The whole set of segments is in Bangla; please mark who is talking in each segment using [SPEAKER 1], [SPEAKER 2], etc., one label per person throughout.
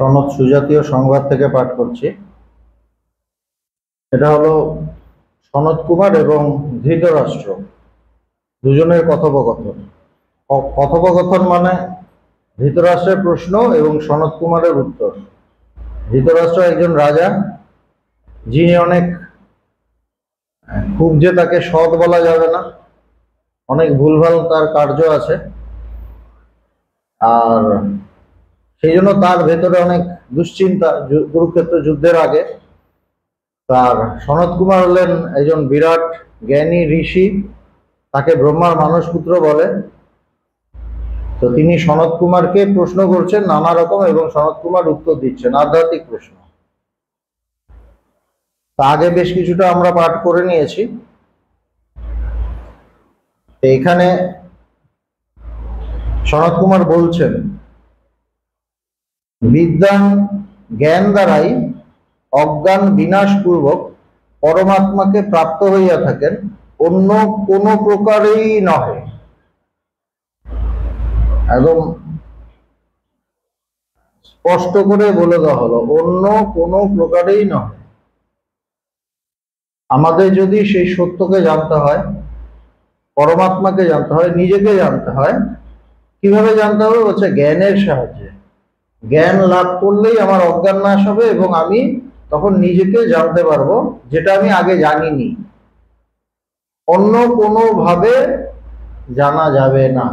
[SPEAKER 1] সনদ সুজাতীয় সংবাদ থেকে পাঠ করছি। এটা হলো সনৎ কুমার এবং ধৃতরাষ্ট্র দুজনের কথোপকথন। কথোপকথন মানে ধৃতরাষ্ট্রের প্রশ্ন এবং সনৎ কুমারের উত্তর। ধৃতরাষ্ট্র একজন রাজা, যিনি অনেক, খুব যে তাকে সৎ বলা যাবে না, অনেক ভুলভাল তার কার্য আছে, আর সেই জন্য তার ভেতরে অনেক দুশ্চিন্তা। কুরুক্ষেত্র যুদ্ধের আগে তার সনৎ কুমার হলেন একজন বিরাট জ্ঞানী ঋষি, তাকে ব্রহ্মার মানসপুত্র বলে। তো তিনি সনৎ কুমারকে প্রশ্ন করছেন নানা রকম, এবং সনৎ কুমার উত্তর দিচ্ছেন, আধ্যাত্মিক প্রশ্ন। তা আগে বেশ কিছুটা আমরা পাঠ করে নিয়েছি। এখানে সনৎ কুমার বলছেন, বিদ্যান জ্ঞান দ্বারাই অজ্ঞান বিনাশপূর্বক পরমাত্মাকে প্রাপ্ত হইয়া থাকেন, অন্য কোন প্রকারেই নহে। একদম স্পষ্ট করে বলে দেওয়া হলো, অন্য কোনো প্রকারেই নয়। আমাদের যদি সেই সত্যকে জানতে হয়, পরমাত্মাকে জানতে হয়, নিজেকে জানতে হয়, কিভাবে জানতে হবে? হচ্ছে জ্ঞানের সাহায্যে। জ্ঞান লাভ করলেই আমার অজ্ঞান নাশ হবে এবং আমি তখন নিজেকে জানতে পারবো, যেটা আমি আগে জানিনি। অন্য কোনো ভাবে জানা যাবে না,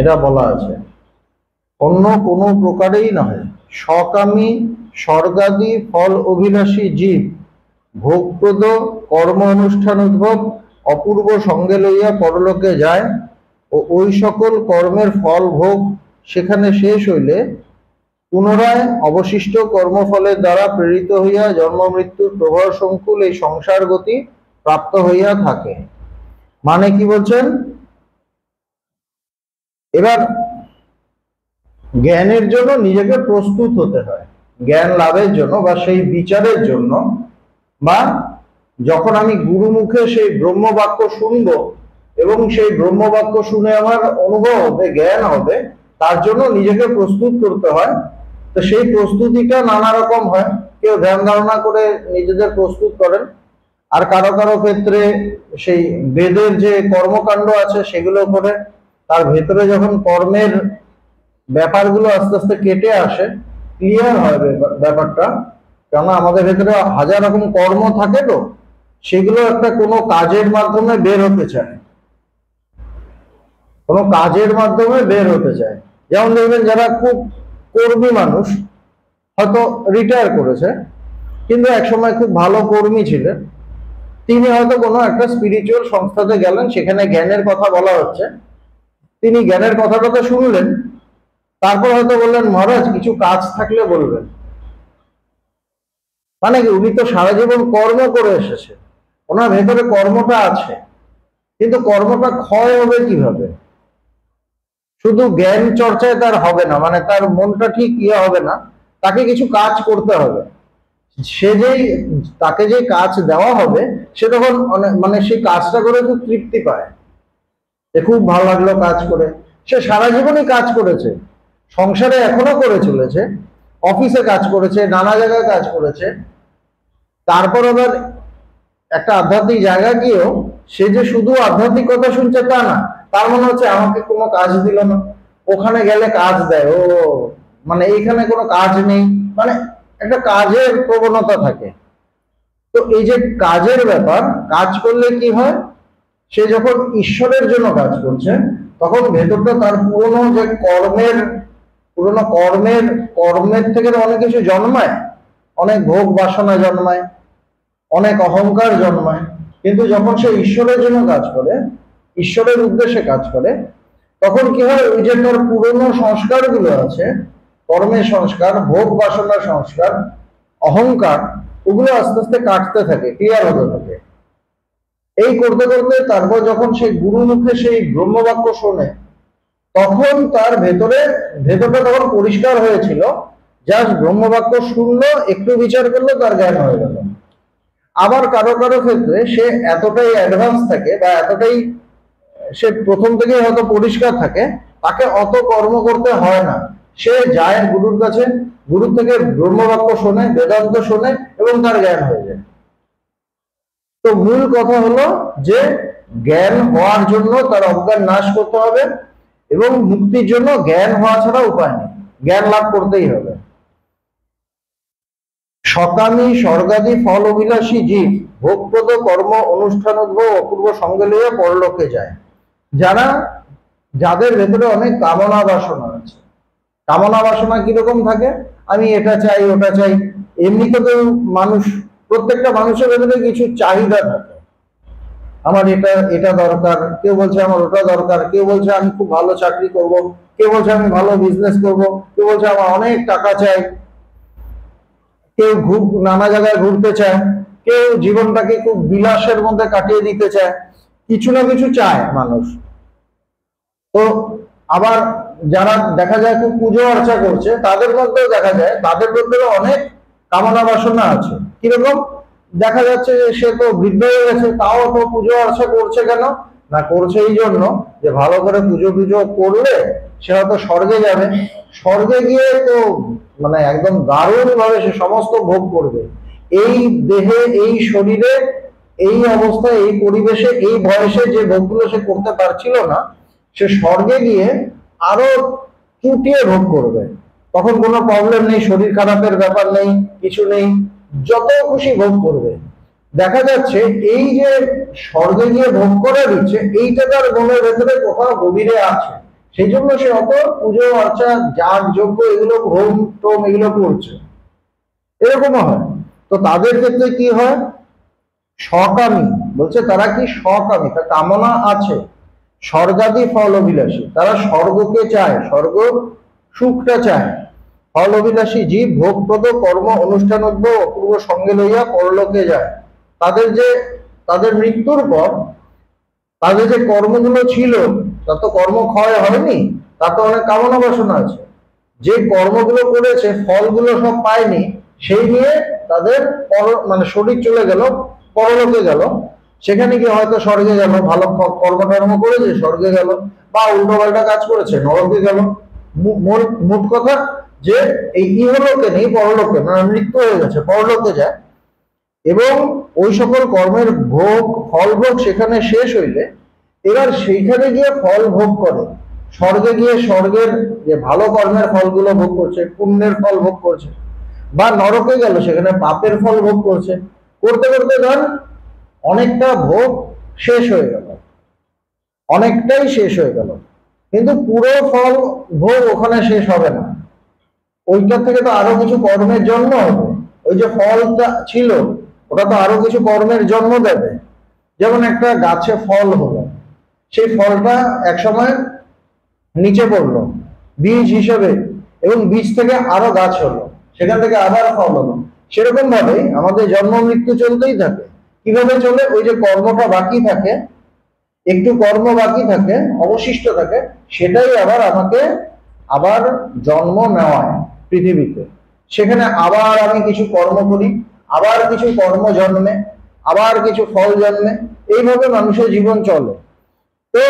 [SPEAKER 1] এটা বলা আছে। অন্য কোনো প্রকারেই নয়। সকামী স্বর্গাদি ফল অভিলাষী জীব ভোগপ্রদ কর্ম অনুষ্ঠান উদ্ভব অপূর্ব সঙ্গে লইয়া পরলোকে যায়, ও ওই সকল কর্মের ফল ভোগ সেখানে শেষ হইলে পুনরায় অবশিষ্ট কর্মফলের দ্বারা প্রেরিত হইয়া জন্ম মৃত্যুর প্রভর সংকুল এই সংসার গতি প্রাপ্ত হইয়া থাকে। মানে কি বলছেন? এবার জ্ঞানের জন্য নিজেকে প্রস্তুত হতে হয়, জ্ঞান লাভের জন্য বা সেই বিচারের জন্য, বা যখন আমি গুরুমুখে সেই ব্রহ্মবাক্য শুনবো এবং সেই ব্রহ্মবাক্য শুনে আমার অনুভব হবে, জ্ঞান হবে, তার জন্য নিজেকে প্রস্তুত করতে হয়। তো সেই প্রস্তুতিটা নানা রকম হয়। কেউ ধ্যান ধারণা করে নিজেদের প্রস্তুত করেন, আর কারো কারো ক্ষেত্রে সেই বেদের যে কর্মকাণ্ড আছে সেগুলো করে, তার ভেতরে যখন কর্মের ব্যাপারগুলো আস্তে আস্তে কেটে আসে, ক্লিয়ার হয় ব্যাপারটা। কেননা আমাদের ভেতরে হাজার রকম কর্ম থাকে, তো সেগুলো একটা কোনো কাজের মাধ্যমে বের হতে চায়, কোনো কাজের মাধ্যমে বের হতে চায়। যেমন দেখবেন যারা খুব কর্মী মানুষ, হয়তো রিটায়ার করেছে, কিন্তু একসময় খুব ভালো কর্মী ছিলেন, তিনি হয়তো কোনো একটা স্পিরিচুয়াল সংস্থাতে গেলেন, সেখানে জ্ঞানের কথা বলা হচ্ছে, তিনি জ্ঞানের কথাটা শুনলেন, তারপর হয়তো বললেন, মহারাজ কিছু কাজ থাকলে বলবেন। মানে কি, উনি তো সারা জীবন কর্ম করে এসেছে, ওনার ভেতরে কর্মটা আছে, কিন্তু কর্মটা ক্ষয় হবে কিভাবে? শুধু জ্ঞান চর্চায় তার হবে না, মানে তার মনটা ঠিক হবে না, তাকে কিছু কাজ করতে হবে। সে যেই, তাকে যে কাজ দেওয়া হবে, সে তখন মানে সেই কাজটা করে খুব তৃপ্তি পায়, যে খুব ভালো লাগলো কাজ করে। সে সারা জীবনই কাজ করেছে, সংসারে এখনো করে চলেছে, অফিসে কাজ করেছে, নানা জায়গায় কাজ করেছে, তারপর আবার একটা আধ্যাত্মিক জায়গা গিয়েও সে যে শুধু আধ্যাত্মিকতা শুনছে তা না, তার মনে হচ্ছে আমাকে কোনো কাজ দিল না, ওখানে গেলে কাজ দেয়, ও মানে এইখানে কোনো কাজ নেই, মানে একটা কাজের প্রবণতা থাকে। তো এই যে কাজের ব্যাপার, কাজ করলে কি হয়, সে যখন ঈশ্বরের জন্য কাজ করছে, তখন ভেতরটা তার পুরনো যে কর্মের থেকে অনেক কিছু জন্মায়, অনেক ভোগ বাসনা জন্মায়, অনেক অহংকার জন্মায়। কিন্তু যখন সে ঈশ্বরের জন্য কাজ করে, ঈশ্বরের উদ্দেশ্যে কাজ করে, তখন কি হয়, ওই যে তার পুরনো সংস্কারগুলো আছে, কর্মের সংস্কার, ভোগ বাসনার সংস্কার, অহংকার, ওগুলো আস্তে আস্তে কাটতে থাকে, ক্লিয়ার হতে থাকে। এই করতে করতে তারপর যখন সেই গুরু মুখে সেই ব্রহ্মবাক্য শোনে, তখন তার ভেতরটা তখন পরিষ্কার হয়েছিল, জাস্ট ব্রহ্মবাক্য শুনলো, একটু বিচার করলো, তার জ্ঞান হয়ে গেল। আবার কারো কারো ক্ষেত্রে সে এতটাই অ্যাডভান্স থাকে, বা এতটাই সে প্রথম থেকে হয়তো পরিষ্কার থাকে, তাকে অত কর্ম করতে হয় না, সে যায় গুরুর কাছে, গুরু থেকে ব্রহ্মবাক্য শোনে, বেদান্ত শোনে এবং তার জ্ঞান হয়ে যায়। তো মূল কথা হলো যে জ্ঞান হওয়ার জন্য তার অজ্ঞান নাশ করতে হবে এবং মুক্তির জন্য জ্ঞান হওয়া ছাড়া উপায় নেই, জ্ঞান লাভ করতেই হবে। সকামী স্বর্গাদি ফল অভিলাষী জীব ভোগপ্রদ কর্ম অনুষ্ঠান অপূর্ব সঙ্গে লইয়া পরলোকে যায়। যাদের ভেতরে অনেক কামনা বাসনা আছে। কামনা বাসনা কিরকম থাকে? আমি এটা চাই, ওটা চাই। এমনিতে তো মানুষ, প্রত্যেকটা মানুষের ভেতরে কিছু চাহিদা থাকে। আমার এটা এটা দরকার, কেউ বলছে আমার ওটা দরকার, কেউ বলছে আমি খুব ভালো চাকরি করব, কেউ বলছে আমি ভালো বিজনেস করব, কেউ বলছে আমার অনেক টাকা চাই, কেউ নানা জায়গায় ঘুরতে চায়, কেউ জীবনটাকে খুব বিলাসের মধ্যে কাটিয়ে দিতে চায়, কিছু না কিছু চায় মানুষ। তো আবার যারা দেখা যায় খুব পুজো অর্চা করছে, তাদের মধ্যেও দেখা যায় তাদের মধ্যেও অনেক কামনা বাসনা আছে। কিরকম? দেখা যাচ্ছে যে সে তো বৃদ্ধ হয়ে গেছে, তাও তো পুজো অর্চা করছে কেন না? করছে এই জন্য যে ভালো করে পুজো টুজো করলে সে হয়তো স্বর্গে যাবে, স্বর্গে গিয়ে তো মানে একদম দারুণ ভাবে সে সমস্ত ভোগ করবে। এই দেহে, এই শরীরে, এই অবস্থায়, এই পরিবেশে, এই বয়সে যে ভোগগুলো সে করতে পারছিল না, সে স্বর্গে গিয়ে আরো চুটিয়ে ভোগ করবে। তখন কোনো প্রবলেম নেই, শরীর খারাপের ব্যাপার নেই, কিছু নেই, যত খুশি ভোগ করবে। দেখা যাচ্ছে এই যে স্বর্গে গিয়ে ভোগ করার ইচ্ছে, এইটা তার মনের ভেতরে কোথাও গভীরে আছে, সেই জন্য সে অত পুজো অর্চা, যাগ যজ্ঞ, এগুলো হোম টোম এগুলো করছে। এরকমও হয়। তো তাদের ক্ষেত্রে কি হয়? সকামী বলছে, তারা কি সকামী, তার কামনা আছে। স্বর্গাদি ফল অভিলাষী, তারা স্বর্গকে চায়, স্বর্গ সুখটা চায়। ফল অভিলাষী জীব ভোগপ্রদ কর্ম অনুষ্ঠান অপূর্ব সঙ্গে লইয়া পরলোকে যায়। তাদের মৃত্যুর পর তাদের যে কর্মগুলো ছিল, তা তো কর্ম ক্ষয় হয়নি, তা তো অনেক কামনা বাসনা আছে। যে কর্মগুলো করেছে ফলগুলো সব পায়নি, সেই নিয়ে তাদের মানে শরীর চলে গেল, পরলোকে গেল। সেখানে গিয়ে হয়তো স্বর্গে গেল, ভালো কর্মকর্ম করেছে স্বর্গে গেল, বা উল্টো পাল্টা কাজ করেছে নরকে গেল। মোট কথা যে এই ইহলোকে নেই, পরলোকে, মানে মৃত্যু হয়ে গেছে, পরলোকে যায়। এবং ওই সকল কর্মের ভোগ, ফল ভোগ সেখানে শেষ হইলে এবার সেইখানে গিয়ে ফল ভোগ করে। স্বর্গে গিয়ে স্বর্গের যে ভালো কর্মের ফলগুলো ভোগ করছে, পুণ্যের ফল ভোগ করছে। বা নরকে গেল, সেখানে পাপের ফল ভোগ করছে। করতে করতে ধর অনেকটা ভোগ শেষ হয়ে গেল, অনেকটাই শেষ হয়ে গেল, কিন্তু পুরো ফল ভোগ ওখানে শেষ হবে না। ওইটা থেকে তো আরো কিছু কর্মের জন্ম হবে। ওই যে ফলটা ছিল, ওটা তো আরো কিছু কর্মের জন্ম দেবে। যেমন একটা গাছে ফল হলো, সেই ফলটা একসময় নিচে পড়লো বীজ হিসেবে, এবং বীজ থেকে আরো গাছ হলো, সেখান থেকে আবার ফল হলো। সেরকম ভাবে আমাদের জন্ম মৃত্যু চলতেই থাকে। কিভাবে চলে? ওই যে কর্মটা বাকি থাকে, একটু কর্ম বাকি থাকে, অবশিষ্ট থাকে, সেটাই আবার আমাকে আবার জন্ম নেওয়ায় পৃথিবীতে। সেখানে আবার আমি কিছু কর্ম করি, আবার কিছু কর্ম জন্মে, আবার কিছু ফল জন্মে, এইভাবে মানুষের জীবন চলে। তো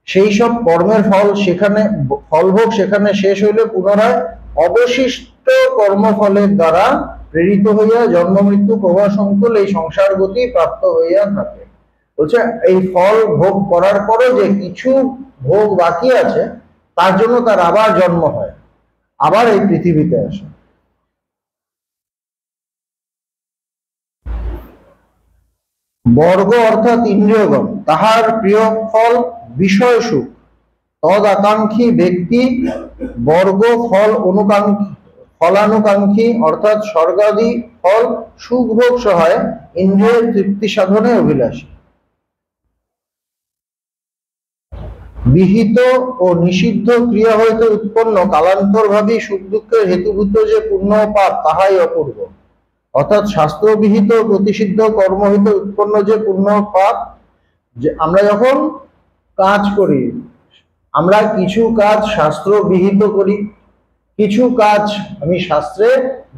[SPEAKER 1] সেই সব কর্মের ফল সেখানে, ফলভোগ সেখানে শেষ হইলে পুনরায় অবশিষ্ট কর্মফলের দ্বারা প্রেরিত হইয়া জন্ম মৃত্যু প্রবাহ সংকুল এই সংসার গতি প্রাপ্ত হইয়া থাকে। বলছে এই ফল ভোগ করার পরে যে কিছু ভোগ বাকি আছে, তার জন্য তার আবার জন্ম হয়, আবার এই পৃথিবীতে আসে। বর্গ অর্থাৎ ইন্দ্রিয়গণ, তাহার প্রিয় ফল বিষয় সুখ, তদ আকাঙ্ক্ষী ব্যক্তি বর্গ ফলানুকাঙ্ক্ষী অর্থাৎ স্বর্গাদি ফল সুখ ভোগ সহায় ইন্দ্রিয়ের তৃপ্তি সাধনে অভিলাষী। বিহিত ও নিষিদ্ধ ক্রিয়া হইতে উৎপন্ন কালান্তরভাবী সুখ দুঃখের হেতুভূত যে পুণ্য পাপ, তাহাই অপূর্ব। অর্থাৎ শাস্ত্রবিহিত প্রতিষিদ্ধ কর্ম হইতে উৎপন্ন যে পুণ্য পাপ, যে আমরা যখন কাজ করি, আমরা কিছু কাজ শাস্ত্র বিহিত করি, কিছু কাজ আমি শাস্ত্রে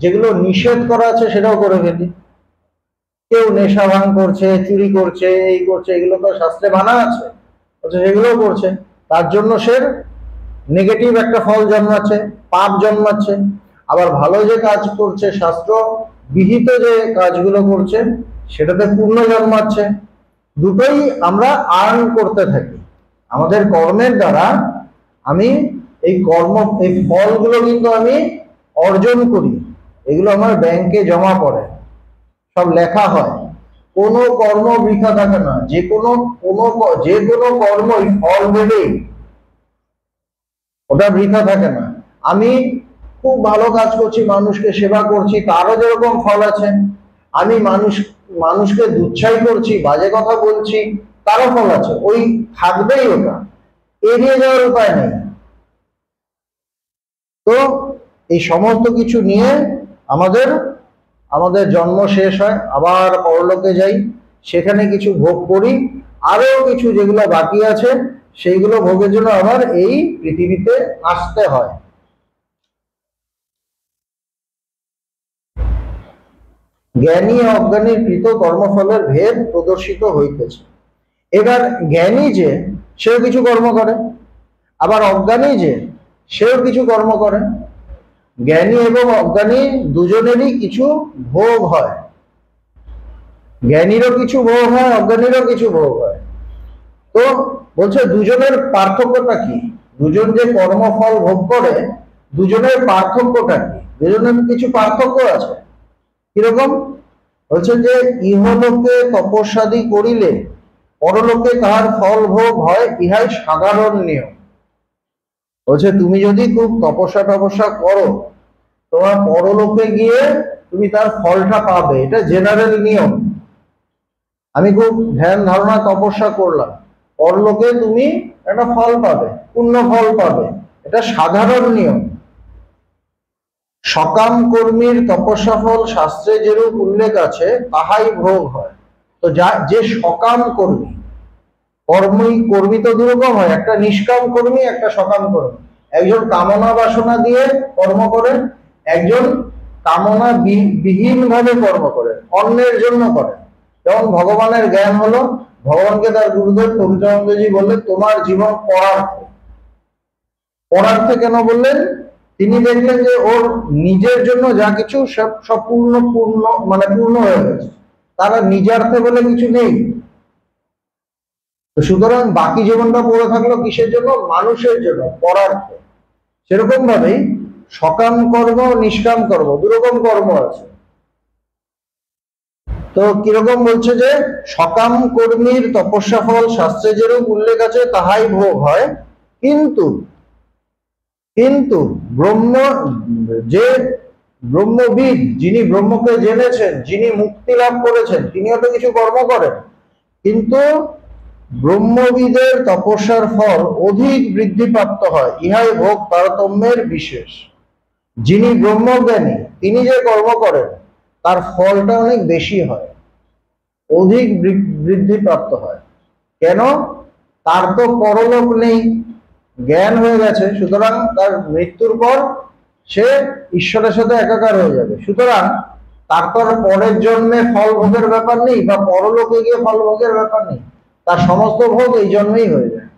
[SPEAKER 1] যেগুলো নিষেধ করা আছে সেটাও করে ফেলি। কেউ নেশা ভাঙ করছে, চুরি করছে, এই করছে, এগুলো তো শাস্ত্রে মানা আছে, সেগুলো করছে। তার জন্য সে নেগেটিভ একটা ফল জন্মাচ্ছে, পাপ জন্মাচ্ছে। আবার ভালো যে কাজ করছে, শাস্ত্র বিহিত যে কাজগুলো করছে, সেটাতে পুণ্য জন্মাচ্ছে। দুটোই আমরা আর্ন করতে থাকি আমাদের কর্মের দ্বারা। আমি এই ফলগুলো কিন্তু আমি অর্জন করি, এগুলো আমার ব্যাংকে জমা পড়ে, সব লেখা হয়। কোনো কর্ম বৃথা থাকে না, যে কোনো কর্মই ফল দেবেই, ওটা বৃথা থাকে না। আমি খুব ভালো কাজ করছি, মানুষকে সেবা করছি, তারও যেরকম ফল আছে। আমি মানুষকে দুচ্ছাই করছি, বাজে কথা বলছি, তারও ফল আছে, ওই থাকবেই, ওটা এড়িয়ে যাওয়ার উপায় নেই। তো এই সমস্ত কিছু নিয়ে আমাদের জন্ম শেষ হয়, আবার পরলোকে যাই, সেখানে কিছু ভোগ করি, আরো কিছু যেগুলো বাকি আছে সেইগুলো ভোগের জন্য আবার এই পৃথিবীতে আসতে হয়। জ্ঞানী ও অজ্ঞানীর কৃত কর্মফলের ভেদ প্রদর্শিত হইতেছে। এবার জ্ঞানী যে, সেও কিছু কর্ম করে, আবার অজ্ঞানী যে, সেও কিছু কর্ম করে। জ্ঞানী এবং অজ্ঞানী দুজনেরই কিছু ভোগ হয়, জ্ঞানীরও কিছু ভোগ হয়, অজ্ঞানীরও কিছু ভোগ হয়। তো বলছে দুজনের পার্থক্যটা কি, দুজন যে কর্মফল ভোগ করে, দুজনের পার্থক্যটা কি? দুজনের কিছু পার্থক্য আছে। কিরকম? বলছে যে ইহলোকে তপস্যাদি করিলে পরলোকে তাহার ফল ভোগ হয়, ইহাই সাধারণ নিয়ম। বলছে তুমি যদি খুব তপস্যা করো, তোমার পরলোকে গিয়ে তুমি তার ফলটা পাবে, এটা জেনারেল নিয়ম। আমি খুব ধ্যান ধারণা তপস্যা করলাম, পরলোকে তুমি একটা ফল পাবে, পূর্ণ ফল পাবে, এটা সাধারণ নিয়ম। সকাম কর্মীর তপস্যা ফল শাস্ত্রে যেরূপ উল্লেখ আছে তাহাই ভোগ হয়। তো যে সকাম কর্মী, কর্মী তো দুরকম হয়, একটা নিষ্কাম কর্মী, একটা সকাম কর্মী। একজন কামনা বাসনা দিয়ে কর্ম করেন, একজন কামনা বিহীন ভাবে কর্ম করেন, অন্যের জন্য করেন। যেমন ভগবানের জ্ঞান হলো, ভগবানকে তার গুরুদেব পবিত্রানন্দজি বললেন তোমার জীবন পরার্থে। পরার্থে কেন বললেন? তিনি দেখলেন যে ওর নিজের জন্য যা কিছু সব পূর্ণ হয়ে গেছে, তারা নিজার্থে বলে কিছু নেই। তো সুতরাং বাকি জীবনটা পড়ে থাকলো কিসের জন্য? মানুষের জন্য, পরার্থে। সেরকম ভাবেই সকাম কর্ম, নিষ্কাম কর্ম, দুরকম কর্ম আছে। তো কিরকম বলছে যে সকাম কর্মীর তপস্যা ফল শাস্ত্রে যেরূপ উল্লেখ আছে তাহাই ভোগ হয়, কিন্তু ব্রহ্মবিদ, যিনি ব্রহ্মকে জেনেছেন, যিনি মুক্তি লাভ করেছেন, তিনিও তো কিছু কর্ম করেন, কিন্তু ব্রহ্মবিদের তপস্যার ফল অধিক বৃদ্ধিপ্রাপ্ত হয়, ইহাই ভোগ তারতম্যের বিশেষ। যিনি ব্রহ্মজ্ঞানী, তিনি যে কর্ম করেন তার ফলটা অনেক বেশি হয়, অধিক বৃদ্ধিপ্রাপ্ত হয়। কেন? তার তো পরলোক নেই, জ্ঞান হয়ে গেছে, সুতরাং তার মৃত্যুর পর সে ঈশ্বরের সাথে একাকার হয়ে যাবে। সুতরাং তার তো পরের জন্মে ফল ভোগের ব্যাপার নেই, বা পরলোকে গিয়ে ফল ভোগের ব্যাপার নেই, তার সমস্ত ভোগ এই জন্মেই হয়ে যায়।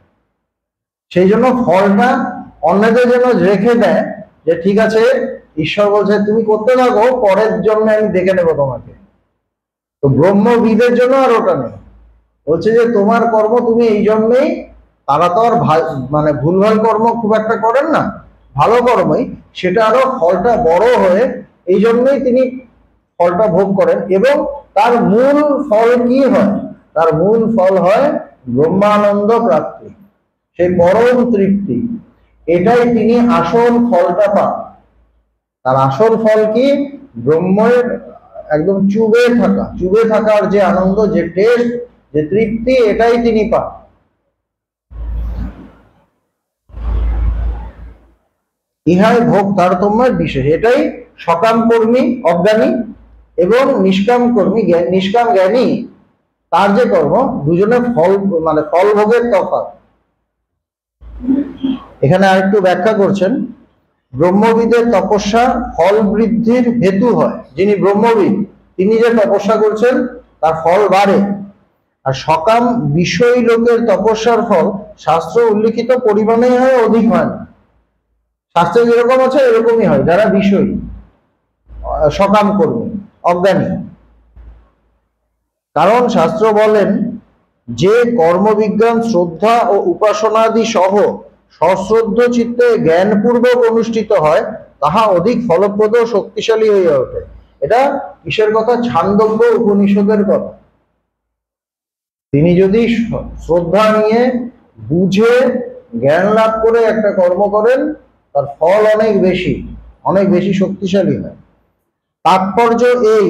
[SPEAKER 1] সেই জন্য ফলটা অন্যদের জন্য রেখে দেয়, যে ঠিক আছে ঈশ্বর বলছে তুমি করতে থাকো, পরের জন্মে আমি দেখে নেবো তোমাকে। তো ব্রহ্মবিদের জন্য আর ওটা নেই, বলছে যে তোমার কর্ম তুমি এই জন্মেই, তারা তো আর ভুলভাল কর্ম খুব একটা করেন না, ভালো কর্মই, সেটা আরো ফলটা বড় হয়ে এই জন্যই তিনি ফলটা ভোগ করেন। এবং তার মূল ফল কি হয়? তার মূল ফল হয় ব্রহ্মানন্দ প্রাপ্তি, সেই পরম তৃপ্তি। এটাই তিনি আসল ফলটা পান। তার আসল ফল কি? ব্রহ্মের একদম চুবে থাকার যে আনন্দ, যে টেস্ট, যে তৃপ্তি, এটাই তিনি পান। ইহাই ভোগ তারতম্যের বিশেষ। এটাই সকাম কর্মী অজ্ঞানী এবং নিষ্কাম কর্মী নিষ্কাম জ্ঞানী, তার যে কর্ম, দুজনের ফল ভোগের তফাৎ। এখানে আরেকটু ব্যাখ্যা করছেন, ব্রহ্মবিদের তপস্যা ফল বৃদ্ধির হেতু হয়। যিনি ব্রহ্মবিদ, তিনি যে তপস্যা করছেন তার ফল বাড়ে। আর সকাম বিষয় লোকের তপস্যার ফল শাস্ত্র উল্লিখিত পরিমাণেই হয়, অধিক হয় না। শাস্ত্রে যেরকম আছে এরকমই হয়, যারা বিষয়ী, সকাম কর্মী, অজ্ঞানী। কারণ শাস্ত্র বলেন যে কর্মবিজ্ঞান শ্রদ্ধা ও উপাসনাদি সহ সশ্রদ্ধ চিত্তে জ্ঞানপূর্বক অনুষ্ঠিত হয় তাহা অধিক ফলপ্রদ ও শক্তিশালী হয়ে ওঠে। এটা কিসের কথা? ছান্দোগ্য উপনিষদের কথা। তিনি যদি শ্রদ্ধা নিয়ে বুঝে জ্ঞান লাভ করে একটা কর্ম করেন, তার ফল অনেক বেশি শক্তিশালী হয়। তাৎপর্য এই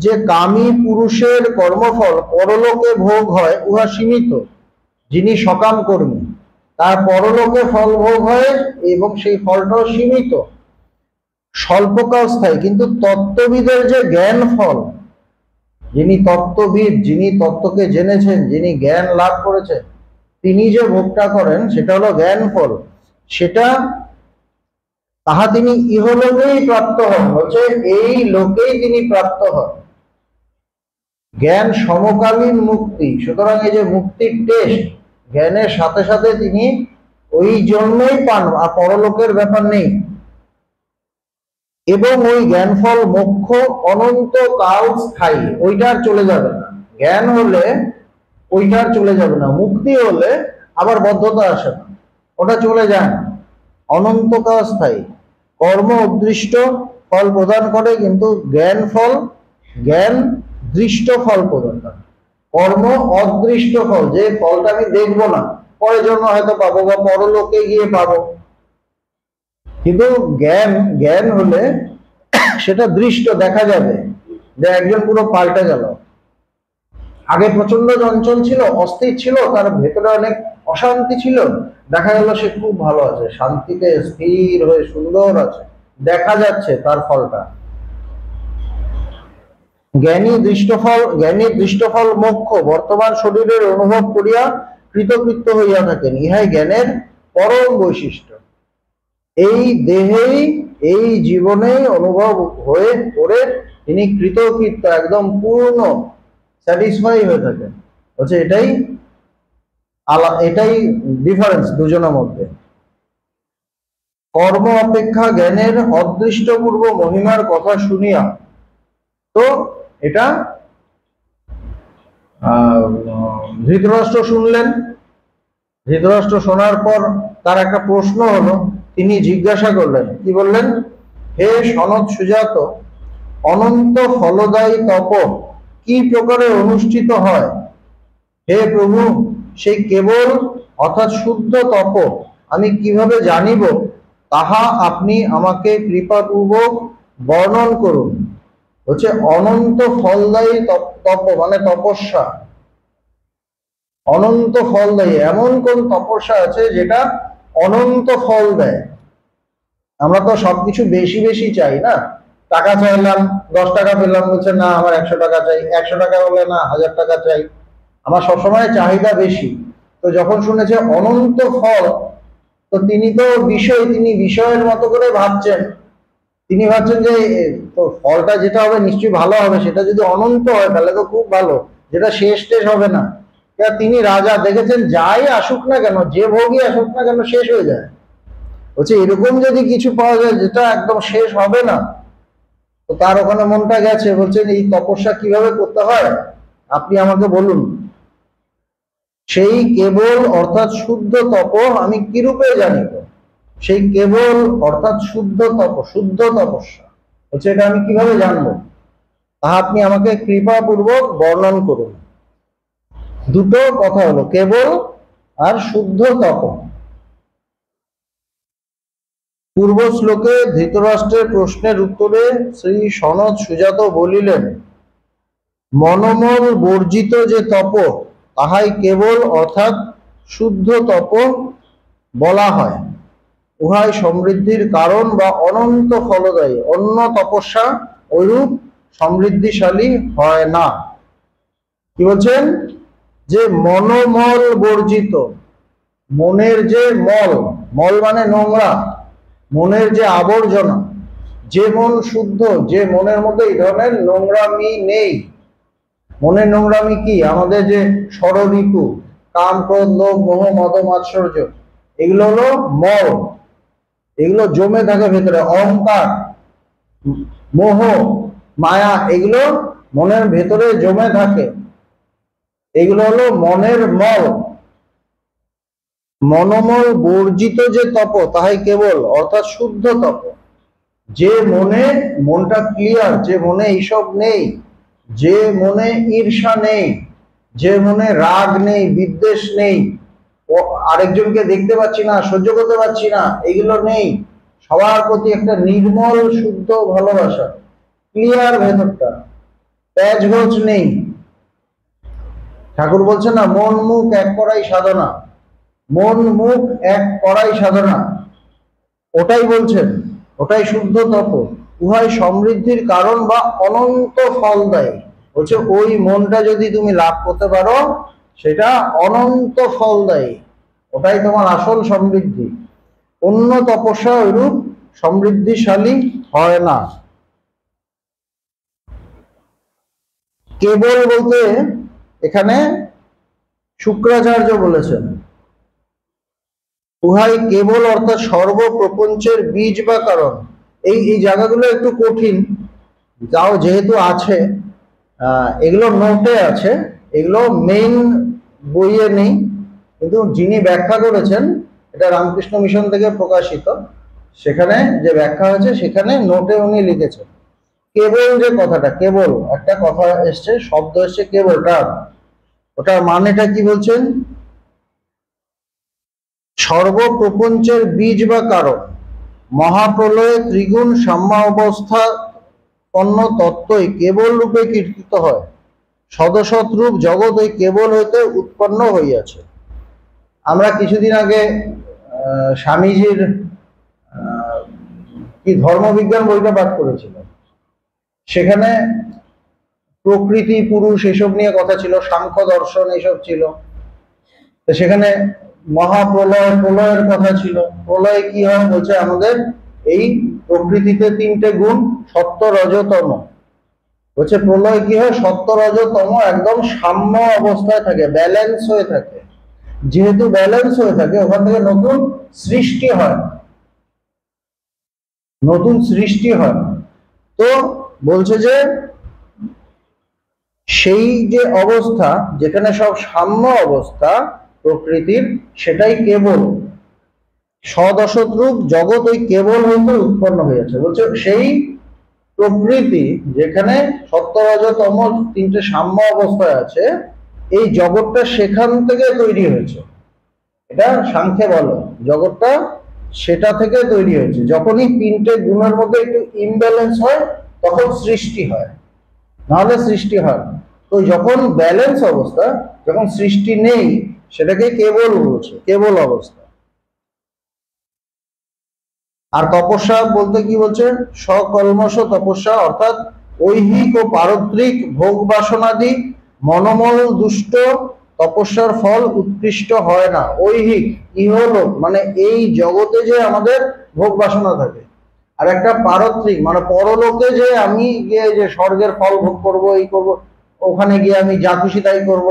[SPEAKER 1] যে কামী পুরুষের কর্মফল পরলোকে ভোগ হয় উহা সীমিত, যিনি সকাম কর্মী তার পরলোকে ফল ভোগ হয় এবং সেই ফলটাও সীমিত, স্বল্পকাল স্থায়ী। কিন্তু তত্ত্ববিদের যে জ্ঞান ফল, যিনি তত্ত্ববিদ, যিনি তত্ত্বকে জেনেছেন, যিনি জ্ঞান লাভ করেছেন, তিনি যে ভোগটা করেন সেটা হলো জ্ঞান ফল। সেটা তাহা তিনি ইহলোকেই প্রাপ্ত হন, হচ্ছে এই লোকেই তিনি প্রাপ্ত হন। জ্ঞান সমকালীন মুক্তি, সুতরাং এই যে মুক্তির টেস্ট জ্ঞানের সাথে সাথে তিনি ওই জন্যই পান, আর পরলোকের ব্যাপার নেই। এবং ওই জ্ঞান ফল মোক্ষ অনন্ত কাল স্থায়ী, ওইটার চলে যাবে না। জ্ঞান হলে ওইটার চলে যাবে না, মুক্তি হলে আবার বদ্ধতা আসে না, ওটা চলে যায় না, অনন্তকাল স্থায়ী। কর্ম উদ্দৃষ্ট ফল প্রদান করে, কিন্তু জ্ঞান দৃষ্ট ফল প্রদান করে। কর্ম অদৃষ্ট ফল, যে ফলটা আমি দেখবো না, পরের জন্য হয়তো পাবো বা পরলোকে গিয়ে পাবো। কিন্তু জ্ঞান হলে সেটা দৃষ্ট, দেখা যাবে যে একজন পুরো পাল্টে গেল। আগে প্রচন্ড চঞ্চল ছিল, অস্থির ছিল, তার ভেতরে অনেক অশান্তি ছিল, দেখা গেল সে খুব ভালো আছে, শান্তিতে স্থির হয়ে সুন্দর আছে, দেখা যাচ্ছে তার ফলটা। জ্ঞানীর দৃষ্টফল মোক্ষ বর্তমান শরীরের অনুভব করিয়া কৃতকৃত্য হইয়া থাকেন, ইহাই জ্ঞানের পরম বৈশিষ্ট্য। এই দেহেই এই জীবনেই অনুভব হয়ে পড়ে তিনি কৃতকৃত্য, একদম পূর্ণ স্যাটিসফাই হয়ে থাকেন। হচ্ছে এটাই ডিফারেন্স দুজনের মধ্যে। কর্ম অপেক্ষা জ্ঞানের অদৃষ্টপূর্ব মহিমার কথা শুনিয়া, তো এটা ধৃতরাষ্ট্র শুনলেন। ধৃতরাষ্ট্র শোনার পর তার একটা প্রশ্ন হলো, তিনি জিজ্ঞাসা করলেন, কি বললেন? হে সনত সুজাত, অনন্ত ফলদায়ী তপ কি প্রকারে অনুষ্ঠিত হয়? হে প্রভু, সেই কেবল অর্থাৎ শুদ্ধ তপ আমি কিভাবে জানিব, তাহা আপনি আমাকে কৃপাপূর্বক বর্ণন করুন। হচ্ছে অনন্ত ফলদায়ী তপ মানে তপস্যা, অনন্ত ফলদায়ী। এমন কোন তপস্যা আছে যেটা অনন্ত ফল দেয়? আমরা তো সবকিছু বেশি বেশি চাই না, টাকা চাইলাম 10 টাকা পেলাম, বলছে না আমার 100 টাকা চাই, 100 টাকা হলে না 1000 টাকা চাই, আমার সবসময় চাহিদা বেশি। তো যখন শুনেছে অনন্ত ফল, তো তিনি তো তিনি বিষয়ের মতো করে ভাবছেন, তিনি ভাবছেন যে তো ফলটা যেটা হবে নিশ্চয়ই ভালো হবে, সেটা যদি অনন্ত হয় তাহলে তো খুব ভালো, যেটা শেষ হবে না। তিনি রাজা, দেখেছেন যাই আসুক না কেন, যে ভোগই আসুক না কেন শেষ হয়ে যায়। বলছে এরকম যদি কিছু পাওয়া যায় যেটা একদম শেষ হবে না, তো তার ওখানে মনটা গেছে, বলছেন এই তপস্যা কিভাবে করতে হয় আপনি আমাকে বলুন। সেই কেবল অর্থাৎ শুদ্ধ তপ আমি কিরূপে জানিব? সেই কেবল অর্থাৎ শুদ্ধ তপস্যা হচ্ছে, এটা আমি কিভাবে জানবো, তাহা আপনি আমাকে কৃপাপূর্বক বর্ণন করুন। দুটো কথা হলো, কেবল আর শুদ্ধ তপ। পূর্ব শ্লোকে ধৃতরাষ্ট্রের প্রশ্নের উত্তরে শ্রী সনত সুজাত বলিলেন, মনোমল বর্জিত যে তপ তাহাই কেবল অর্থাৎ শুদ্ধ তপ বলা হয়। উহাই সমৃদ্ধির কারণ বা অনন্ত ফলদায়ী, অন্য তপস্যা ওইরূপ সমৃদ্ধিশালী হয় না। কি বলছেন? যে মনোমল বর্জিত, মনের যে মল মানে নোংরা, মনের যে আবর্জনা, যে মন শুদ্ধ, যে মনের মধ্যে এই ধরনের নোংরামি নেই। মনের নোংরামি কি? আমাদের যে এগুলো জমে থাকে ভেতরে, অহংকার, মোহ, মায়া, এগুলো মনের ভেতরে জমে থাকে। এগুলো হলো মনের মল। মনোমল বর্জিত যে তপ তাহাই কেবল, অর্থাৎ শুদ্ধ তপ। যে মনে, মনটা ক্লিয়ার, যে মনে এইসব নেই, যে মনে ঈর্ষা নেই, যে মনে রাগ নেই, বিদ্বেষ নেই, ও আরেকজনকে দেখতে পাচ্ছি না, সহ্য করতে পারছি না, এগুলো নেই, সবার প্রতি একটা নির্মল শুদ্ধ ভালোবাসা, ক্লিয়ার ভেতরটা, প্যাচগোছ নেই। ঠাকুর বলছে না, মন মুখ এক করাই সাধনা, মন মুখ এক করাই সাধনা, ওটাই বলছেন, ওটাই শুদ্ধ তপ। উহাই সমৃদ্ধির কারণ বা অনন্ত ফল দেয়। বলছে ওই মনটা যদি তুমি লাভ করতে পারো, সেটা অনন্ত ফল দেয়, ওটাই তোমার আসল সমৃদ্ধি। অন্য তপস্যা ওইরূপ সমৃদ্ধিশালী হয় না। কেবল বলতে এখানে শুক্রাচার্য বলেছেন, উহাই কেবল অর্থাৎ সর্বপ্রপঞ্চের বীজ বা কারণ। এই এই জায়গাগুলো একটু কঠিন, যাও যেহেতু আছে, এগুলো নোটে আছে, এগুলো মেইন বইয়ে নেই, কিন্তু যিনি ব্যাখ্যা করেছেন, এটা রামকৃষ্ণ মিশন থেকে প্রকাশিত, সেখানে যে ব্যাখ্যা হয়েছে সেখানে নোটে উনি লিখেছেন। কেবল যে কথাটা, কেবল একটা কথা এসছে, শব্দ এসছে কেবলটা, ওটার মানেটা কি বলছেন? সর্বপ্রপঞ্চের বীজ বা কারণ, মহাপ্রলয়ে ত্রিগুণ সাম্যাবস্থা পন্ন তত্ত্বই কেবল রূপে কীর্তিত হয়। সদসৎরূপ জগৎ ওই কেবল হইতে উৎপন্ন হইয়াছে। আমরা কিছুদিন আগে স্বামীজির কি ধর্মবিজ্ঞান বইটা পাঠ করেছিলাম, সেখানে প্রকৃতি, পুরুষ, এসব নিয়ে কথা ছিল, সাংখ্য দর্শন এইসব ছিল। তো সেখানে মহাপ্রলয়, প্রলয়ের কথা ছিল। প্রলয় কি হয় বলছে, আমাদের এই প্রকৃতিতে তিনটে গুণ, সত্য, রজ, তম। বলছে প্রলয় কি হয়, সত্য, রজ, তম একদম সাম্য অবস্থায় থাকে, ব্যালেন্স হয়ে থাকে। যেহেতু ব্যালেন্স হয়ে থাকে, ওখান থেকে নতুন সৃষ্টি হয়, নতুন সৃষ্টি হয়। তো বলছে যে সেই যে অবস্থা যেখানে সব সাম্য অবস্থা প্রকৃতির, সেটাই কেবল। সদসৎরূপ জগৎ ওই কেবল হইতে উৎপন্ন হয়েছে। বলছে সেই প্রকৃতি যেখানে সত্য, রজ, তম তিনটে সাম্য অবস্থায় আছে, এই জগৎটা সেখান থেকে তৈরি হয়েছে। এটা সাংখ্যে বলে, জগৎটা সেটা থেকে তৈরি হয়েছে। যখনই তিনটে গুণের মধ্যে একটু ইমব্যালেন্স হয়, তখন সৃষ্টি হয়, নাহলে সৃষ্টি হয় না। তো যখন ব্যালেন্স অবস্থা, যখন সৃষ্টি নেই, সেটাকে কেবল বলছে, কেবল অবস্থা। আর তপস্যা বলতে কি বলছে, সকলমশ তপস্যা, অর্থাৎ ঐহিক ও পারত্রিক ভোগ বাসনাদি মনোমল দুষ্ট তপস্যার ফল উৎকৃষ্ট হয় না। ঐহিক ইহলোক মানে এই জগতে যে আমাদের ভোগ বাসনা থাকে, আর একটা পারত্রিক মানে পরলোকে যে আমি গিয়ে যে স্বর্গের ফল ভোগ করব, এই করব, ওখানে গিয়ে আমি যা খুশি তাই করব,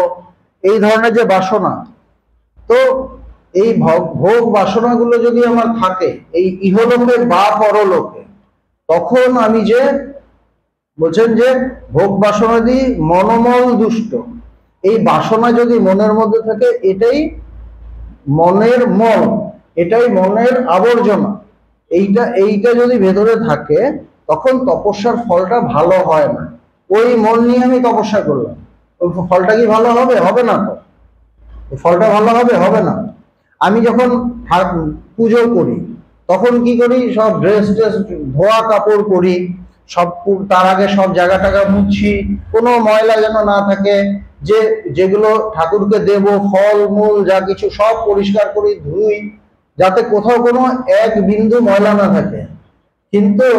[SPEAKER 1] এই ধরনের যে বাসনা। তো এই ভোগ বাসনাগুলো যদি আমার থাকে এই ইহলোকে বা পরলোকে, তখন আমি যে বলছেন যে ভোগ বাসনাদি মনোমল দুষ্ট, এই বাসনা যদি মনের মধ্যে থাকে, এটাই মনের মল, এটাই মনের আবর্জনা, এইটা যদি ভেতরে থাকে, তখন তপস্যার ফলটা ভালো হয় না। ওই মন নিয়ে আমি তপস্যা করলাম, ওই ফলটা কি ভালো হবে? হবে না। তো ফলটা ভালো হবে? হবে না। আমি যখন পুজো করি, তখন কি করি, সব ড্রেস ধোয়া কাপড় করি, সব তার আগে সব জায়গা টাগা মুছি, কোনো ময়লা যেন না থাকে, যে যেগুলো ঠাকুরকে দেব, ফল মূল যা কিছু সব পরিষ্কার করি, ধুই, যাতে কোথাও কোনো এক বিন্দু ময়লা না থাকে। কিন্তু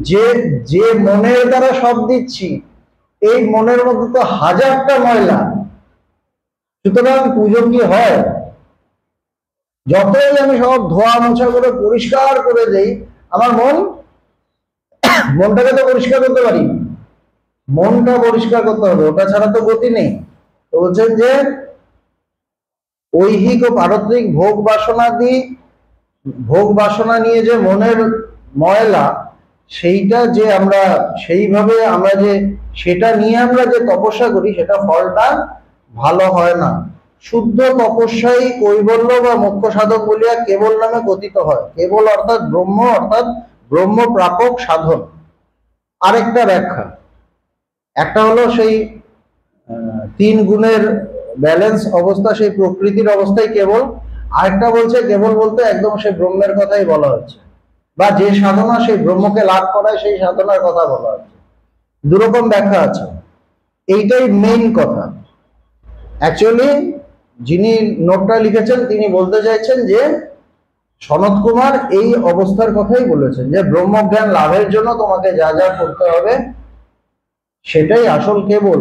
[SPEAKER 1] যে যে মনের দ্বারা সব দিচ্ছি, এই মনের মধ্যে তো হাজারটা ময়লা। সুতরাং পুজো কি হয়, যতই আমি সব ধোয়া মোছা করে পরিষ্কার করে দেই, আমার মনটাকে তো পরিষ্কার করতে পারি না। মনটা পরিষ্কার করতে হবে, ওটা ছাড়া তো গতি নেই। তো বলছেন যে ঐহিক ও পারত্রিক ভোগ বাসনাদি ভোগ বাসনা নিয়ে যে মনের ময়লা, সেইটা যে আমরা সেইভাবে আমরা যে সেটা নিয়ে আমরা যে তপস্যা করি, সেটা ফলটা ভালো হয় না। শুদ্ধ তপস্যাই কৈবল্য বা মোক্ষ সাধক বলিয়া কেবল নামে কথিত হয়। কেবল অর্থাৎ ব্রহ্ম, অর্থাৎ ব্রহ্ম প্রাপক সাধন। আরেকটা ব্যাখ্যা, একটা হলো সেই তিন গুণের ব্যালেন্স অবস্থা, সেই প্রকৃতির অবস্থায় কেবল। আরেকটা বলছে কেবল বলতে একদম সেই ব্রহ্মের কথাই বলা হচ্ছে, বা যে সাধনা সেই ব্রহ্মকে লাভ করায় সেই সাধনার কথা বলা হচ্ছে। দুরকম ব্যাখ্যা আছে, এইটাই মেইন কথা। অ্যাকচুয়ালি যিনি নোটটা লিখেছেন তিনি বলতে চাইছেন যে সনত কুমার এই অবস্থার কথাই বলেছেন, যে ব্রহ্মজ্ঞান লাভের জন্য তোমাকে যা যা করতে হবে সেটাই আসল কেবল।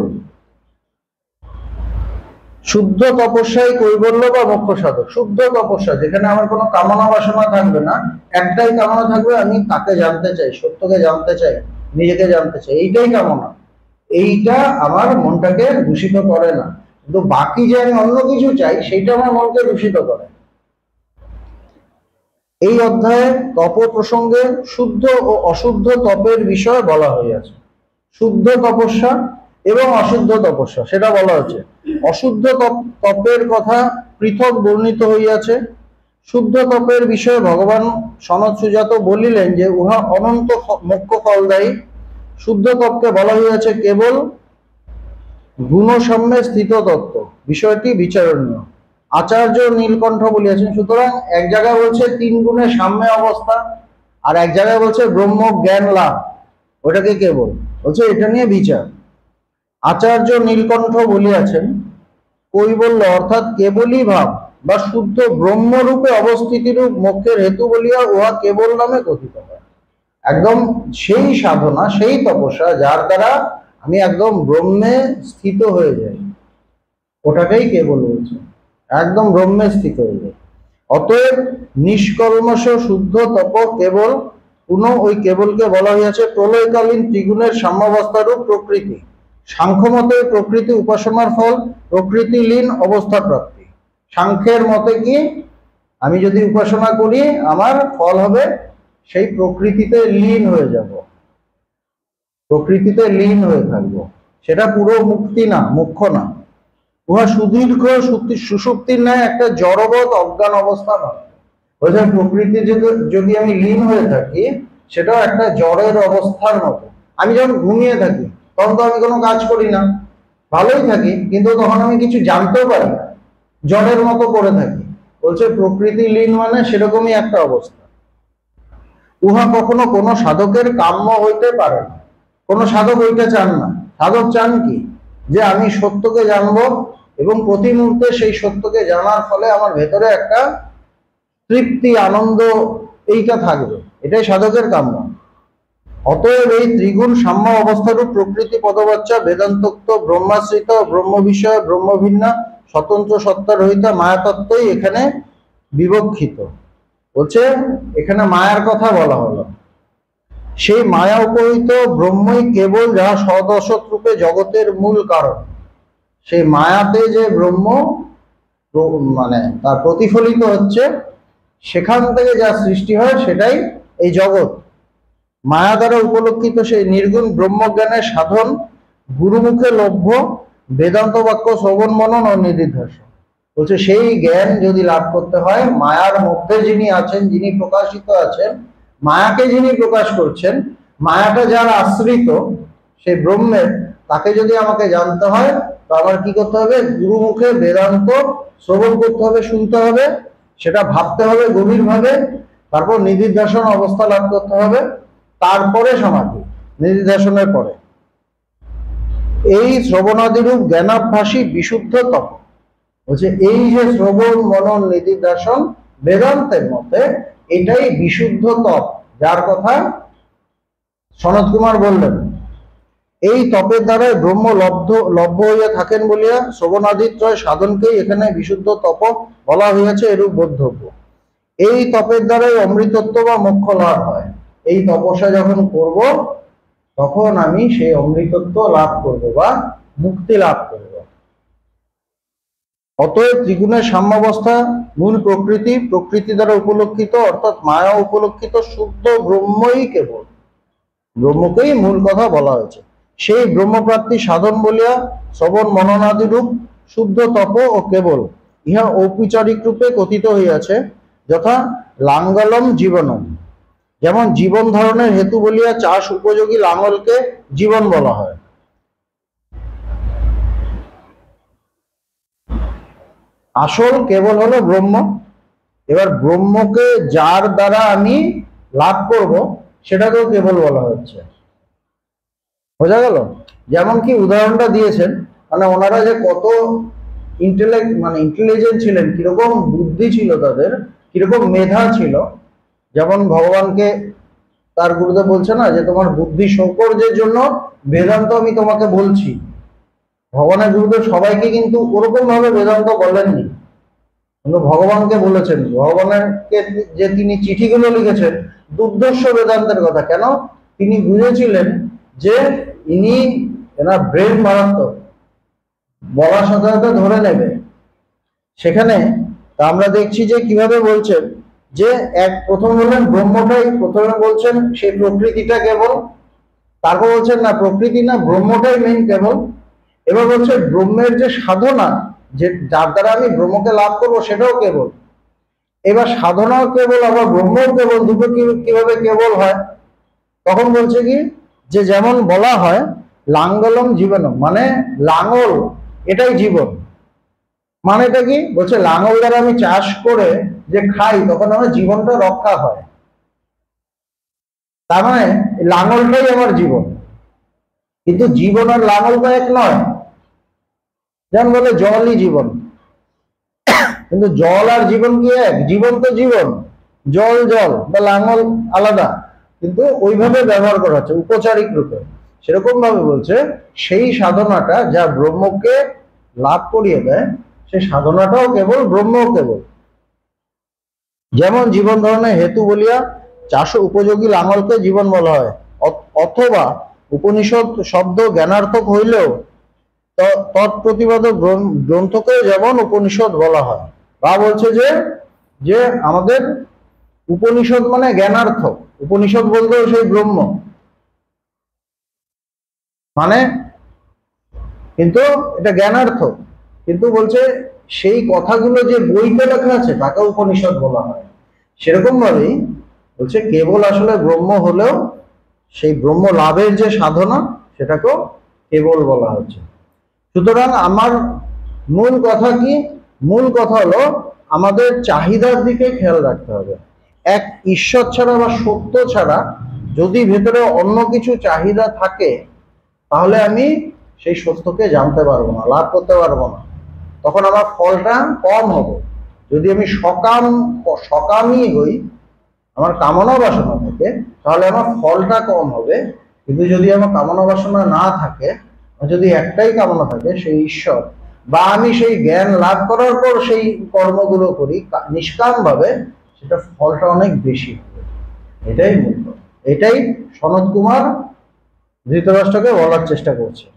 [SPEAKER 1] শুদ্ধ তপস্যাই কৈবল্য বা মোক্ষ সাধক। শুদ্ধ তপস্যা যেখানে আমার কোনো কামনা বাসনা থাকবে না, একটাই কামনা থাকবে, আমি তাকে জানতে চাই, সত্যকে জানতে চাই, নিজেকে জানতে চাই, এইটাই কামনা। এইটা আমার মনটাকে দূষিত করে না, কিন্তু বাকি যে আমি অন্য কিছু চাই সেইটা আমার মনকে দূষিত করে। এই অধ্যায়ে তপ প্রসঙ্গে শুদ্ধ ও অশুদ্ধ তপের বিষয়ে বলা হইয়াছে। শুদ্ধ তপস্যা এবং অশুদ্ধ তপস্যা সেটা বলা হচ্ছে। অশুদ্ধ তপের কথা পৃথক বর্ণিত হইয়াছে। শুদ্ধ তপের বিষয়ে ভগবান সনত সুজাত বলিলেন যে উহা অনন্ত মোক্ষ ফলদায়ী। শুদ্ধ তপকে বলা হইয়াছে কেবল গুণসাম্যে স্থিত তত্ত্ব, বিষয়টি বিচারণীয়। আচার্য নীলকণ্ঠ বলিয়াছেন। সুতরাং এক জায়গায় বলছে তিন গুণের সাম্যে অবস্থা, আর এক জায়গায় বলছে ব্রহ্ম জ্ঞান লাভ, ওটাকে কেবল বলছে, এটা নিয়ে বিচার। আচার্য নীলকণ্ঠ বলিয়াছেন কৈবল্য অর্থাৎ কেবলই ভাব বা শুদ্ধ ব্রহ্মরূপে অবস্থিতিরূপ মোক্ষের হেতু বলিয়া উহা কেবল নামে কথিত হয়। একদম সেই সাধনা, সেই তপস্যা যার দ্বারা আমি একদম ব্রহ্মে স্থিত হয়ে যাই, ওটাকেই কেবল বলছে, একদম ব্রহ্মে স্থিত হয়ে যায়। অতএব নিষ্কলমশ শুদ্ধ তপ কেবল। পুনঃ ওই কেবলকে বলা হইয়াছে প্রলয়কালীন ত্রিগুণের সাম্যাবস্থারূপ প্রকৃতি। সাংখ্য মতে প্রকৃতি উপাসনার ফল প্রকৃতিলীন অবস্থা প্রাপ্তি। সাংখ্যের মতে কি, আমি যদি উপাসনা করি আমার ফল হবে সেই প্রকৃতিতে লীন হয়ে যাব, প্রকৃতিতে লীন হয়ে থাকবো। সেটা পুরো মুক্তি না, মুখ্য না। উহা সুদীর্ঘ সুষুপ্তির ন্যায় একটা জড়বৎ অজ্ঞান অবস্থা নয়। বলছেন প্রকৃতি যদি আমি লীন হয়ে থাকি, সেটাও একটা জড়ের অবস্থার মতো। আমি যখন ঘুমিয়ে থাকি তখন তো আমি কোনো কাজ করি না, ভালোই থাকি, কিন্তু তখন আমি কিছু জানতেও পারি না, জড়ের মতো পড়ে থাকি। বলছে প্রকৃতি লীন মানে সেরকমই একটা অবস্থা। উহা কখনো কোনো সাধকের কাম্য হইতে পারে না। কোনো সাধক ওইটা চান না। সাধক চান কি, যে আমি সত্যকে জানবো এবং প্রতি মুহূর্তে সেই সত্যকে জানার ফলে আমার ভেতরে একটা তৃপ্তি, আনন্দ, এইটা থাকবে, এটাই সাধকের কাম্য। অতএব এই ত্রিগুণ সাম্য অবস্থারূপ প্রকৃতি পদবাচ্যা বেদান্তোক্ত ব্রহ্মাশ্রিত ব্রহ্ম বিষয় ব্রহ্মভিন্না স্বতন্ত্র সত্তা রহিতা মায়াতত্ত্বই এখানে বিবক্ষিত। বলছে এখানে মায়ার কথা বলা হলো। সেই মায়া উপহিত ব্রহ্মই কেবল, যাহা সদসৎ রূপে জগতের মূল কারণ। সেই মায়াতে যে ব্রহ্ম মানে তার প্রতিফলিত হচ্ছে, সেখান থেকে যা সৃষ্টি হয় সেটাই এই জগৎ। মায়া দ্বারা উপলক্ষিত সেই নির্গুণ ব্রহ্মজ্ঞানের সাধন গুরুমুখে লভ্য বেদান্ত বাক্য শ্রবণ মনন ও নিদিধ্যাসন। বলছে সেই জ্ঞান যদি লাভ করতে হয়, মায়ার মধ্যে যিনি আছেন, যিনি প্রকাশিত আছেন, মায়াকে যিনি প্রকাশ করছেন, মায়াটা যার আশ্রিত সেই ব্রহ্মের, তাকে যদি আমাকে জানতে হয় তো আমার কি করতে হবে, গুরুমুখে বেদান্ত শ্রবণ করতে হবে, শুনতে হবে, সেটা ভাবতে হবে গভীরভাবে, তারপর নিদিধ্যাসন অবস্থা লাভ করতে হবে, তারপরে সমাধি, নিদিধ্যাসনের পরে। এই শ্রবণাদিরূপ জ্ঞানাভ্যাসী বিশুদ্ধ তপ। বলছে এই যে শ্রবণ মনন নিদিধ্যাসন বেদান্তের মতে এটাই বিশুদ্ধ তপ, যার কথা সনত কুমার বললেন। এই তপের দ্বারাই ব্রহ্ম লভ্য হইয়া থাকেন বলিয়া শ্রবণাদিত্রয় সাধনকেই এখানে বিশুদ্ধ তপ বলা হইয়াছে, এরূপ বোধব্য। এই তপের দ্বারাই অমৃতত্ব বা মোক্ষ লাভ হয়। এই তপস্যা যখন করব তখন আমি সেই অমৃতত্ব লাভ করব বা মুক্তি লাভ করব। অতএব ত্রিগুণের সাম্যাবস্থা মূল প্রকৃতি, প্রকৃতি দ্বারা উপলক্ষিত অর্থাৎ মায়া উপলক্ষিত শুদ্ধ ব্রহ্মই কেবল, ব্রহ্মকেই মূল কথা বলা হয়েছে। সেই ব্রহ্মপ্রাপ্তি সাধন বলিয়া শ্রবণ মননাদি রূপ শুদ্ধ তপ ও কেবল ইহা ঔপচারিক রূপে কথিত হইয়াছে, যথা লাঙ্গলম জীবনম। যেমন জীবন ধারণের হেতু বলিয়া চাষ উপযোগী লাঙ্গলকে জীবন বলা হয়। আসল কেবল হলো ব্রহ্ম। এবার ব্রহ্মকে যার দ্বারা আমি লাভ করব সেটাকেও কেবল বলা হচ্ছে। বোঝা গেল? যেমন কি উদাহরণটা দিয়েছেন, মানে ওনারা যে কত ইন্টেলিজেন্ট ছিলেন, কিরকম বুদ্ধি ছিল তাদের, কিরকম মেধা ছিল। যেমন ভগবানকে তার গুরুদেব বলছে না যে তোমার বুদ্ধি সৌকর্যের জন্য বেদান্ত আমি তোমাকে বলছি। ভগবানের গুরুদেব সবাইকে কিন্তু ওরকম ভাবে বেদান্ত বলেননি, কিন্তু ভগবানকে বলেছেন। ভগবানকে যে তিনি চিঠিগুলো লিখেছেন দুর্দর্শ বেদান্তের কথা, কেন? তিনি বুঝেছিলেন যে ইনি এনার ব্রেন মারাত্মক, বলার সাথে সাথে ধরে নেবে। সেখানে আমরা দেখছি যে কিভাবে বলছেন যে প্রথম বললেন ব্রহ্মটাই, প্রথমে বলছেন সেই প্রকৃতিটা কেবল, তারপর বলছেন না প্রকৃতি না, ব্রহ্মটাই মেইন কেবল। এবার বলছে ব্রহ্মের যে সাধনা, যে যার দ্বারা আমি ব্রহ্মকে লাভ করবো সেটাও কেবল। এবার সাধনাও কেবল আবার ব্রহ্মও কেবল, দুটো কিভাবে কেবল হয়? তখন বলছে কি যে যেমন বলা হয় লাঙ্গলম জীবনম, মানে লাঙ্গল এটাই জীবন। মানেটা কি? বলছে লাঙ্গল দ্বারা আমি চাষ করে যে খাই তখন আমার জীবনটা রক্ষা হয়। তার মানে লাঙ্গলটাই আমার জীবন। কিন্তু জীবন আর লাঙ্গল তো এক নয়। যেমন বলে জলই জীবন, কিন্তু জল আর জীবন কি এক? জীবন তো জীবন, জল জল বা লাঙ্গল আলাদা, কিন্তু ওইভাবে ব্যবহার করা হচ্ছে উপচারিক রূপে। সেরকম ভাবে বলছে সেই সাধনাটা যা ব্রহ্মকে লাভ করিয়ে দেয়, সেই সাধনাটাও কেবল, ব্রহ্মও কেবল। যেমন জীবন ধারণের হেতু বলিয়া চাষ উপযোগী লাঙ্গলকে জীবন বলা হয়, অথবা উপনিষদ শব্দ জ্ঞানার্থক হইলেও তৎপ্রতিপাদক গ্রন্থকে যেমন উপনিষদ বলা হয়। বা বলছে যে আমাদের উপনিষদ মানে জ্ঞানার্থক, উপনিষদ বলতেও সেই ব্রহ্ম মানে, কিন্তু এটা জ্ঞানার্থক। কিন্তু বলছে সেই কথাগুলো যে বইতে লেখা আছে তাকে উপনিষদ বলা হয়। সেরকম ভাবেই বলছে কেবল আসলে ব্রহ্ম হলেও সেই ব্রহ্ম লাভের যে সাধনা সেটাকেও কেবল বলা হচ্ছে। সুতরাং আমার মূল কথা কি? মূল কথা হলো আমাদের চাহিদার দিকে খেয়াল রাখতে হবে। এক ঈশ্বর ছাড়া বা সত্য ছাড়া যদি ভেতরে অন্য কিছু চাহিদা থাকে তাহলে আমি সেই সত্যকে জানতে পারবো না, লাভ করতে পারবো না। তখন আমার ফলটা কম হবে। যদি আমি সকামই হই, আমার কামনা বাসনা থাকে, তাহলে আমার ফলটা কম হবে। কিন্তু যদি আমার কামনা বাসনা না থাকে, যদি একটাই কামনা থাকে সেই ঈশ্বর, বা আমি সেই জ্ঞান লাভ করার পর সেই কর্মগুলো করি নিষ্কাম ভাবে, সেটা ফলটা অনেক বেশি হবে। এটাই মূল। এটাই সনত কুমার ধৃতরাষ্ট্রকে বলার চেষ্টা করছে।